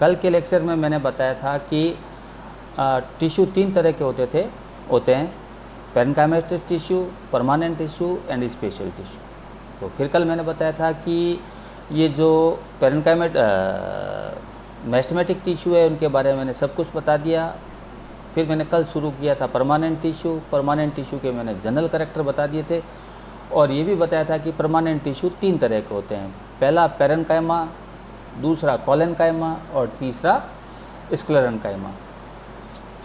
कल के लेक्चर में मैंने बताया था कि टिश्यू 3 तरह के होते हैं, parenchymatic tissue, permanent tissue and special tissue. तो फिर कल मैंने बताया था कि ये जो मेस्टेमेटिक टिश्यू है उनके बारे में मैंने सब कुछ बता दिया। फिर मैंने कल शुरू किया था परमानेंट टिश्यू के मैंने जनरल कैरेक्टर बता दिए थे, और ये भी बताया था कि परमानेंट टिश्यू 3 तरह के होते हैं। पहला पैरेन्काइमा, दूसरा कोलेनकाइमा और तीसरा स्क्लेरेन्काइमा।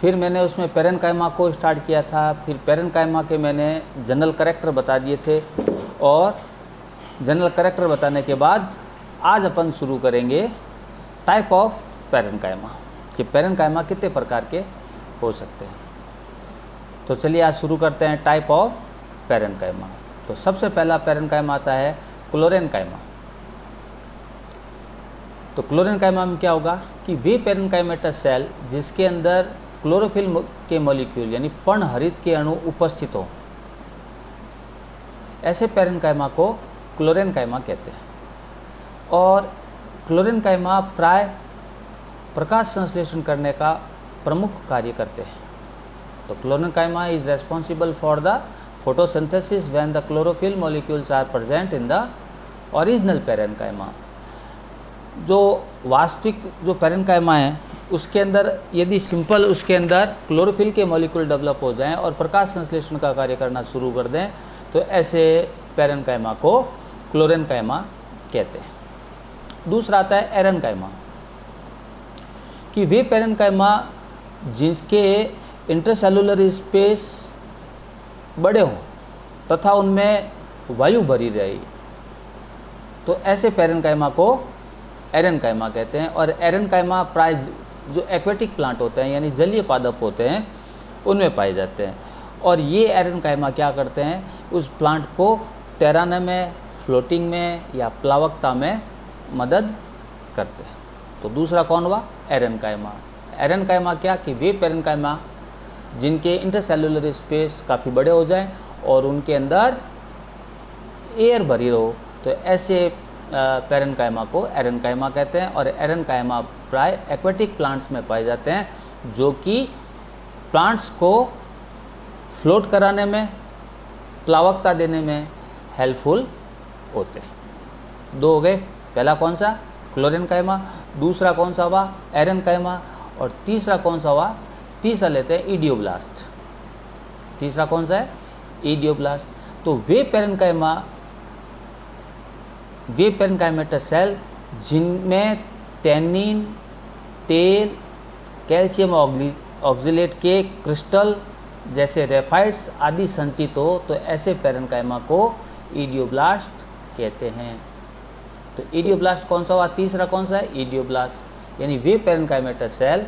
फिर मैंने उसमें पैरेन्काइमा को स्टार्ट किया था, फिर पैरेन्काइमा के मैंने जनरल कैरेक्टर बता दिए थे, और जनरल कैरेक्टर बताने के बाद आज अपन शुरू करेंगे टाइप ऑफ पैरेन्काइमा, कि पैरेन्काइमा कितने प्रकार के हो सकते हैं। तो चलिए आज शुरू करते हैं टाइप ऑफ पैरेन्काइमा। तो सबसे पहला पैरेन्काइमा आता है क्लोरेन्काइमा। तो क्लोरेन्काइमा में क्या होगा कि वे पैरेन्काइमेटस सेल जिसके अंदर क्लोरोफिल के मॉलिक्यूल यानी पर्णहरित के अणु उपस्थित हो, ऐसे पैरेन्काइमा को क्लोरेन्काइमा कहते हैं। और क्लोरेन्काइमा प्राय प्रकाश संश्लेषण करने का प्रमुख कार्य करते हैं। तो क्लोरेन्काइमा is responsible for the photosynthesis when the chlorophyll molecules are present in the original parenchyma। जो वास्तविक जो पैरेन्काइमा है उसके अंदर यदि सिंपल उसके अंदर क्लोरोफिल के मॉलिक्यूल डेवलप हो जाएं और प्रकाश संश्लेषण का कार्य करना शुरू कर दें, तो ऐसे पैरेन्काइमा को क्लोरेन्काइमा कहते हैं। दूसरा आता है एरेन्काइमा, कि वे पैरेन्काइमा जिसके इंटरसेलुलर स्पेस बड़े हों तथा उनमें वायु भरी रहे, तो ऐसे पैरेन्काइमा को एरेन्काइमा कहते हैं। और एरेन्काइमा प्राय जो एक्वेटिक प्लांट होते हैं यानी जलीय पादप होते हैं उनमें पाए जाते हैं। और ये एरेन्काइमा क्या करते हैं, उस प्लांट को तैराने में, फ्लोटिंग में या प्लावकता में मदद करते हैं। तो दूसरा कौन हुआ, एरेन्काइमा। एरेन्काइमा क्या कि वे पैरेन्काइमा जिनके इंटरसेलुलर स्पेस काफ़ी बड़े हो जाएं और उनके अंदर एयर भरी रहो, तो ऐसे पैरेन्काइमा को एरेन्काइमा कहते हैं। और एरेन्काइमा प्राय एक्वेटिक प्लांट्स में पाए जाते हैं जो कि प्लांट्स को फ्लोट कराने में, प्लावकता देने में हेल्पफुल होते हैं। 2 हो गए, पहला कौन सा, क्लोरेन्काइमा, दूसरा कौन सा हुआ, एरेन्काइमा, और तीसरा कौन सा हुआ, तीसरा लेते हैं इडियोब्लास्ट। तीसरा कौन सा है, इडियोब्लास्ट। तो वे पैरेन्काइमेटस सेल जिनमें टैनिन, तेल, कैल्शियम ऑक्जेलेट के क्रिस्टल जैसे रेफाइड्स आदि संचित हो, तो ऐसे पैरेन्काइमा को इडियोब्लास्ट कहते हैं। तो इडियोब्लास्ट कौन सा हुआ, तीसरा कौन सा है, इडियोब्लास्ट। यानी वे पैरेन्काइमेटस सेल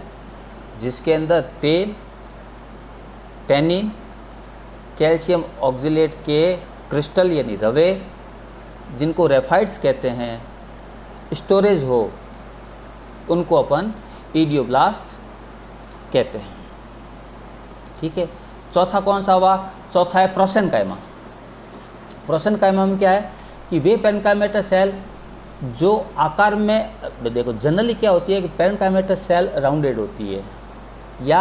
जिसके अंदर तेल, टैनिन, कैल्शियम ऑक्जेलेट के क्रिस्टल यानी रवे, जिनको रेफाइड्स कहते हैं, स्टोरेज हो, उनको अपन इडियोब्लास्ट कहते हैं। ठीक है। चौथा कौन सा हुआ, चौथा है प्रोसेन्काइमा। प्रोसेन्काइमा में क्या है कि वे पैरेन्काइमेटस सेल जो आकार में, देखो जनरली क्या होती है कि पैरेन्काइमेटस सेल राउंडेड होती है या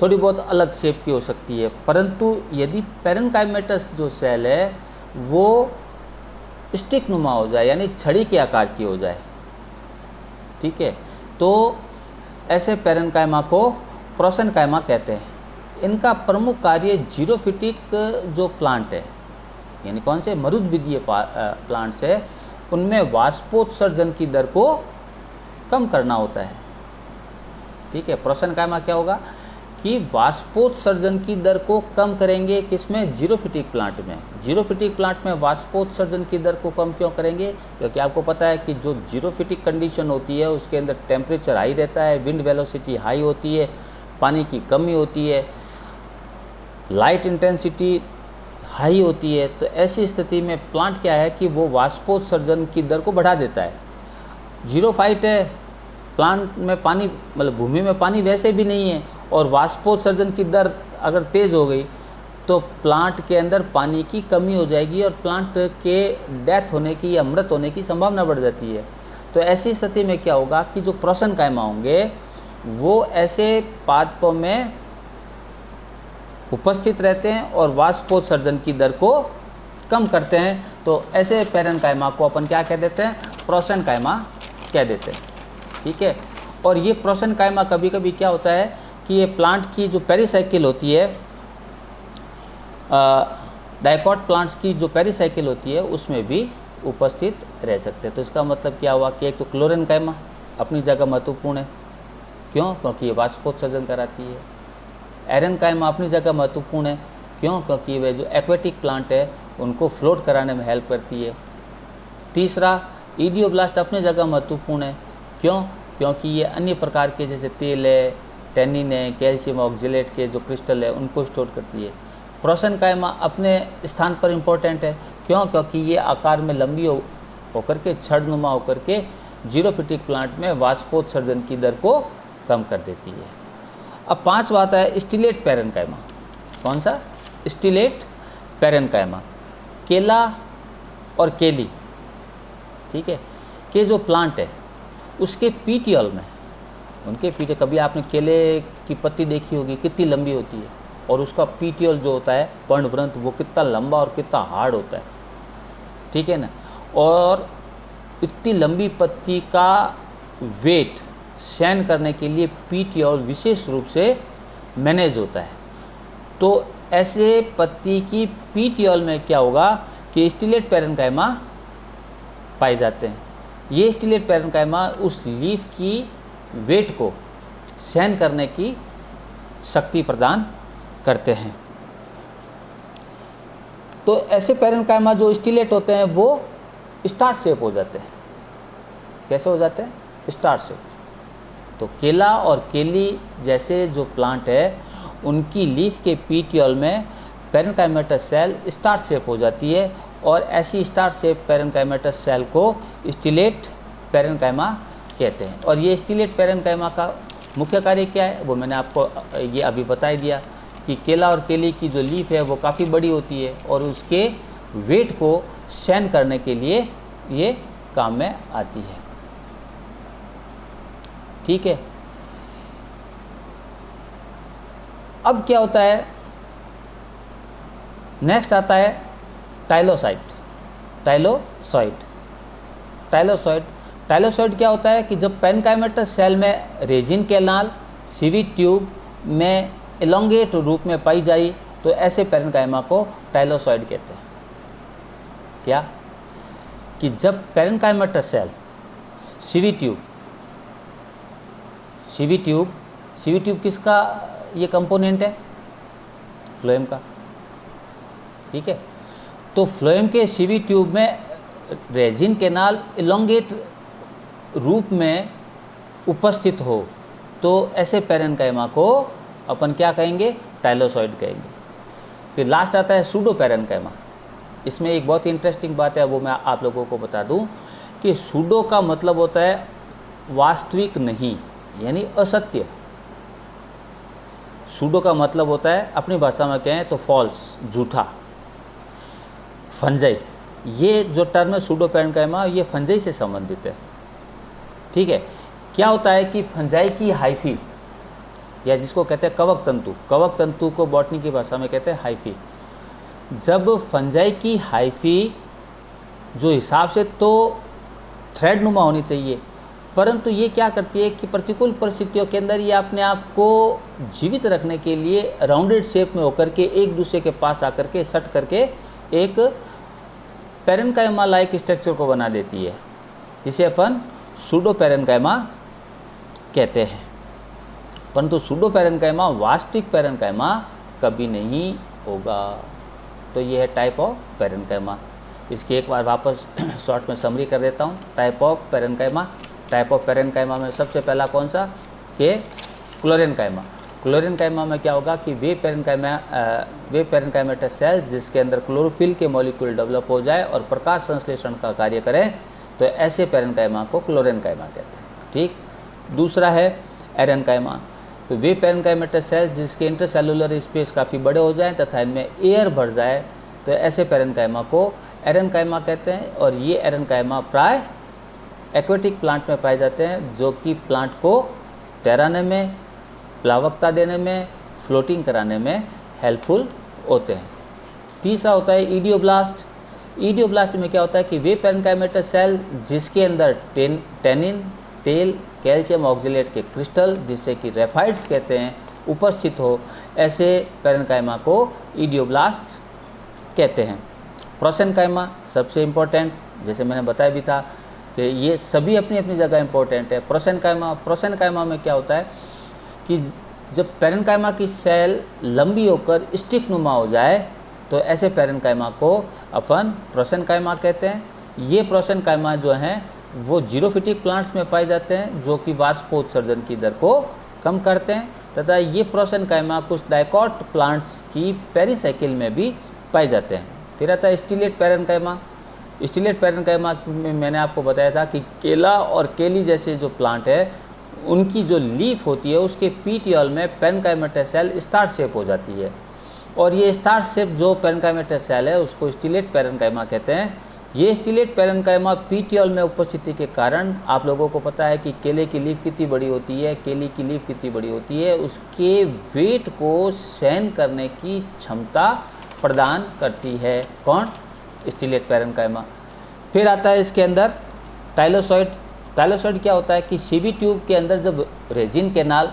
थोड़ी बहुत अलग शेप की हो सकती है, परंतु यदि पैरेन्काइमेटस जो सेल है वो स्टिक नुमा हो जाए यानी छड़ी के आकार की हो जाए, ठीक है, तो ऐसे पैरेन्काइमा को प्रोसेन्काइमा कहते हैं। इनका प्रमुख कार्य जीरोफिटिक जो प्लांट है यानी कौन से मरुद्भिदीय प्लांट्स है उनमें वाष्पोत्सर्जन की दर को कम करना होता है। ठीक है। प्रोसेन्काइमा क्या होगा कि वाष्पोत्सर्जन की दर को कम करेंगे, किसमें, जीरोफिटिक प्लांट में। जीरोफिटिक प्लांट में वाष्पोत्सर्जन की दर को कम क्यों करेंगे, क्योंकि आपको पता है कि जो जीरोफिटिक कंडीशन होती है उसके अंदर टेम्परेचर हाई रहता है, विंड वेलोसिटी हाई होती है, पानी की कमी होती है, लाइट इंटेंसिटी हाई होती है। तो ऐसी स्थिति में प्लांट क्या है कि वो वाष्पोत्सर्जन की दर को बढ़ा देता है। जीरोफाइट है, प्लांट में पानी मतलब भूमि में पानी वैसे भी नहीं है और वाष्पोत्सर्जन की दर अगर तेज़ हो गई तो प्लांट के अंदर पानी की कमी हो जाएगी और प्लांट के डेथ होने की या मृत होने की संभावना बढ़ जाती है। तो तो ऐसी स्थिति में क्या होगा कि जो प्रोसेनकाइमा होंगे वो ऐसे पादपों में उपस्थित रहते हैं और वाष्पोत्सर्जन की दर को कम करते हैं। तो ऐसे पैरेन्काइमा को अपन क्या कह देते हैं, प्रोसेनकाइमा कह देते हैं। ठीक है, और ये प्रोसेनकाइमा कभी कभी क्या होता है कि ये प्लांट की जो पेरीसाइकिल होती है, डाइकॉट प्लांट्स की जो पेरीसाइकिल होती है उसमें भी उपस्थित रह सकते हैं। तो इसका मतलब क्या हुआ कि एक तो क्लोरेनकाइमा अपनी जगह महत्वपूर्ण है, क्यों, क्योंकि ये वाष्पोत्सर्जन कराती है। एरेनकाइमा अपनी जगह महत्वपूर्ण है, क्यों, क्योंकि वे जो एक्वेटिक प्लांट है उनको फ्लोट कराने में हेल्प करती है। तीसरा, ईडियोब्लास्ट अपनी जगह महत्वपूर्ण है, क्यों, क्योंकि ये अन्य प्रकार के जैसे तेल है, टेनिन है, कैल्शियम ऑक्जेलेट के जो क्रिस्टल है उनको स्टोर करती है। प्रोसेनकाइमा अपने स्थान पर इम्पोर्टेंट है, क्यों, क्योंकि ये आकार में लंबी होकर के छड़नुमा होकर के जीरोफिटिक प्लांट में वाष्पोत्सर्जन की दर को कम कर देती है। अब 5 बात है स्टिलेट पैरेन्काइमा। कौन सा, स्टिलेट पैरेन्काइमा। केला और केली, ठीक है, के जो प्लांट है उसके पीटियोल में, उनके पीटे, कभी आपने केले की पत्ती देखी होगी कितनी लंबी होती है, और उसका पीटियोल जो होता है पर्णवृंत वो कितना लंबा और कितना हार्ड होता है, ठीक है ना। और इतनी लंबी पत्ती का वेट सहन करने के लिए पीटियोल विशेष रूप से मैनेज होता है। तो ऐसे पत्ती की पीटियोल में क्या होगा कि स्टिलेट पैरेन्काइमा पाए जाते हैं। ये स्टिलेट पैरेन्काइमा उस लीफ की वेट को सहन करने की शक्ति प्रदान करते हैं। तो ऐसे पैरेन्काइमा जो स्टिलेट होते हैं वो स्टार शेप हो जाते हैं। कैसे हो जाते हैं, स्टार शेप। तो केला और केली जैसे जो प्लांट है उनकी लीफ के पीटियोल में पैरेन्काइमेटस सेल स्टार शेप हो जाती है, और ऐसी स्टार शेप पैरेन्काइमेटस सेल को स्टिलेट पैरेन्काइमा कहते हैं। और ये स्टिलेट पैरेन्काइमा का मुख्य कार्य क्या है वो मैंने आपको ये अभी बता ही दिया कि केला और केली की जो लीफ है वो काफ़ी बड़ी होती है और उसके वेट को सहन करने के लिए ये काम में आती है। ठीक है, अब क्या होता है, नेक्स्ट आता है टाइलोसाइट। टाइलोसाइट क्या होता है कि जब पैरेन्काइमेटस सेल में रेजिन कैनाल सीवी ट्यूब में एलोंगेट रूप में पाई जाई तो ऐसे पैरेन्काइमा को टाइलोसाइट कहते हैं। क्या कि जब पैरेन्काइमेटस सेल सीवी ट्यूब किसका ये कंपोनेंट है, फ्लोएम का, ठीक है। तो फ्लोएम के सीवी ट्यूब में रेजिन कैनाल एलोंगेट रूप में उपस्थित हो तो ऐसे पैरेन्काइमा को अपन क्या कहेंगे, टाइलोसाइट कहेंगे। फिर लास्ट आता है सूडो पैरेन्काइमा। इसमें एक बहुत ही इंटरेस्टिंग बात है, वो मैं आप लोगों को बता दूं कि सूडो का मतलब होता है वास्तविक नहीं, यानी असत्य। सूडो का मतलब होता है, अपनी भाषा में कहें तो फॉल्स, झूठा। फंजाई, ये जो टर्म है सूडो पैरेन्काइमा, ये फंजाई से संबंधित है। ठीक है, क्या होता है कि फंजाई की हाइफी, या जिसको कहते हैं कवक तंतु को बॉटनी की भाषा में कहते हैं हाइफी। जब फंजाई की हाइफी जो हिसाब से तो थ्रेड नुमा होनी चाहिए, परंतु ये क्या करती है कि प्रतिकूल परिस्थितियों के अंदर ये अपने आप को जीवित रखने के लिए राउंडेड शेप में होकर के एक दूसरे के पास आकर के सट करके एक पैरेन्काइमा लाइक स्ट्रक्चर को बना देती है, जिसे अपन सूडो पैरेन्काइमा कहते हैं। परंतु सूडो पैरेन्काइमा वास्तविक पैरेन्काइमा कभी नहीं होगा। तो ये है टाइप ऑफ पैरेन्काइमा। इसकी एक बार वापस शॉर्ट में समरी कर देता हूँ। टाइप ऑफ पैरेन्काइमा में सबसे पहला कौन सा, के क्लोरेन्काइमा। क्लोरेन्काइमा में क्या होगा कि वे पैरेन्काइमेटस सेल जिसके अंदर क्लोरोफिल के मॉलिक्यूल डेवलप हो जाए और प्रकाश संश्लेषण का कार्य करें, तो ऐसे पैरेन्काइमा को क्लोरेन्काइमा कहते हैं। ठीक, दूसरा है एरेन्काइमा। तो वे पैरेन्काइमेटस सेल जिसके इंटरसेलुलर स्पेस काफ़ी बड़े हो जाएं तथा इनमें एयर भर जाए, तो ऐसे पैरेन्काइमा को एरेन्काइमा कहते हैं। और ये एरेन्काइमा प्राय एक्वेटिक प्लांट में पाए जाते हैं, जो कि प्लांट को तैराने में, प्लावकता देने में, फ्लोटिंग कराने में हेल्पफुल होते हैं। तीसरा होता है ईडियोब्लास्ट। ईडियोब्लास्ट में क्या होता है कि वे पैरेन्काइमेटस सेल जिसके अंदर टेनिन, तेल, कैल्शियम ऑक्जेलेट के क्रिस्टल, जिसे कि रेफाइड्स कहते हैं, उपस्थित हो, ऐसे पैरेन्काइमा को ईडियोब्लास्ट कहते हैं। प्रोसेनकाइमा सबसे इम्पोर्टेंट, जैसे मैंने बताया भी था कि ये सभी अपनी अपनी जगह इम्पोर्टेंट है। प्रोसेनकाइमा में क्या होता है कि जब पैरेन्काइमा की सेल लंबी होकर स्टिक नुमा हो जाए तो ऐसे पैरेन्काइमा को अपन प्रोसेनकाइमा कहते हैं। ये प्रोसेनकाइमा जो हैं वो जीरोफिटिक प्लांट्स में पाए जाते हैं, जो कि वाष्पोत्सर्जन की दर को कम करते हैं, तथा ये प्रोसेनकाइमा कुछ डाइकॉट प्लांट्स की पेरिसाइकिल में भी पाए जाते हैं। फिर आता है स्टिलेट पैरेन्काइमा। स्टिलेट पैरेन्काइमा में मैंने आपको बताया था कि केला और केली जैसे जो प्लांट है उनकी जो लीफ होती है उसके पीटियोल में पैरेन्काइमेटस सेल स्टार शेप हो जाती है, और ये स्टार शेप जो पैरेन्काइमेटस सेल है उसको स्टिलेट पैरेन्काइमा कहते हैं। ये स्टिलेट पैरेन्काइमा पीटियोल में उपस्थिति के कारण, आप लोगों को पता है कि केले की लीफ कितनी बड़ी होती है, केली की लीफ कितनी बड़ी होती है, उसके वेट को सहन करने की क्षमता प्रदान करती है। कौन? Stellate parenchyma. फिर आता है इसके अंदर टाइलोसॉइड। टाइलोसॉइड क्या होता है कि सीबी ट्यूब के अंदर जब रेजिन कैनाल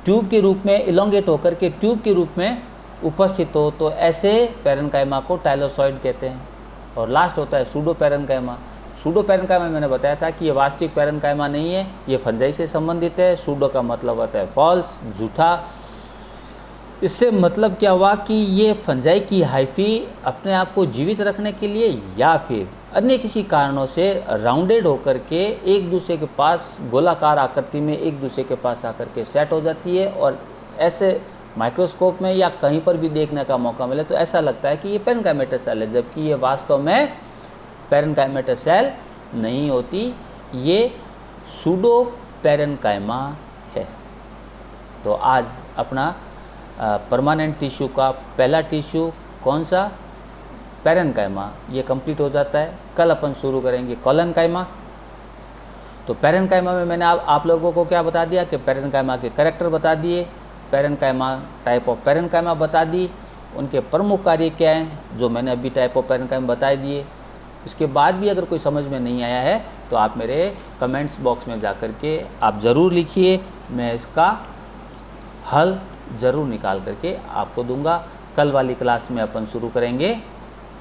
ट्यूब के रूप में इलोंगेट होकर के ट्यूब के रूप में उपस्थित हो तो ऐसे पैरेन्काइमा को टाइलोसॉइड कहते हैं। और लास्ट होता है सूडो पैरेन्काइमा। सूडो पैरेन्काइमा मैंने बताया था कि ये वास्तविक पैरेन्काइमा नहीं है, ये फंजाई से संबंधित है। सूडो का मतलब होता है फॉल्स, झूठा। इससे मतलब क्या हुआ कि ये फंजाई की हाइफी अपने आप को जीवित रखने के लिए या फिर अन्य किसी कारणों से राउंडेड होकर के एक दूसरे के पास गोलाकार आकृति में एक दूसरे के पास आकर के सेट हो जाती है, और ऐसे माइक्रोस्कोप में या कहीं पर भी देखने का मौका मिले तो ऐसा लगता है कि ये पैरेन्काइमेटस सेल है, जबकि ये वास्तव में पैरेन्काइमेटस सेल नहीं होती, ये सूडो पैरेन्काइमा है। तो आज अपना परमानेंट टिश्यू का पहला टिश्यू कौन सा? पैरेन्काइमा, ये कंप्लीट हो जाता है। कल अपन शुरू करेंगे कॉलेनकाइमा। तो पैरेन्काइमा में मैंने आप लोगों को क्या बता दिया कि पैरेन्काइमा के कैरेक्टर बता दिए, पैरेन्काइमा टाइप ऑफ पैरेन्काइमा बता दी, उनके प्रमुख कार्य क्या हैं जो मैंने अभी टाइप ऑफ पैरेन्काइमा बता दिए। इसके बाद भी अगर कोई समझ में नहीं आया है तो आप मेरे कमेंट्स बॉक्स में जा कर के आप ज़रूर लिखिए, मैं इसका हल ज़रूर निकाल करके आपको दूंगा। कल वाली क्लास में अपन शुरू करेंगे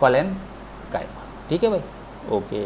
कॉलेनकाइमा। ठीक है भाई, ओके।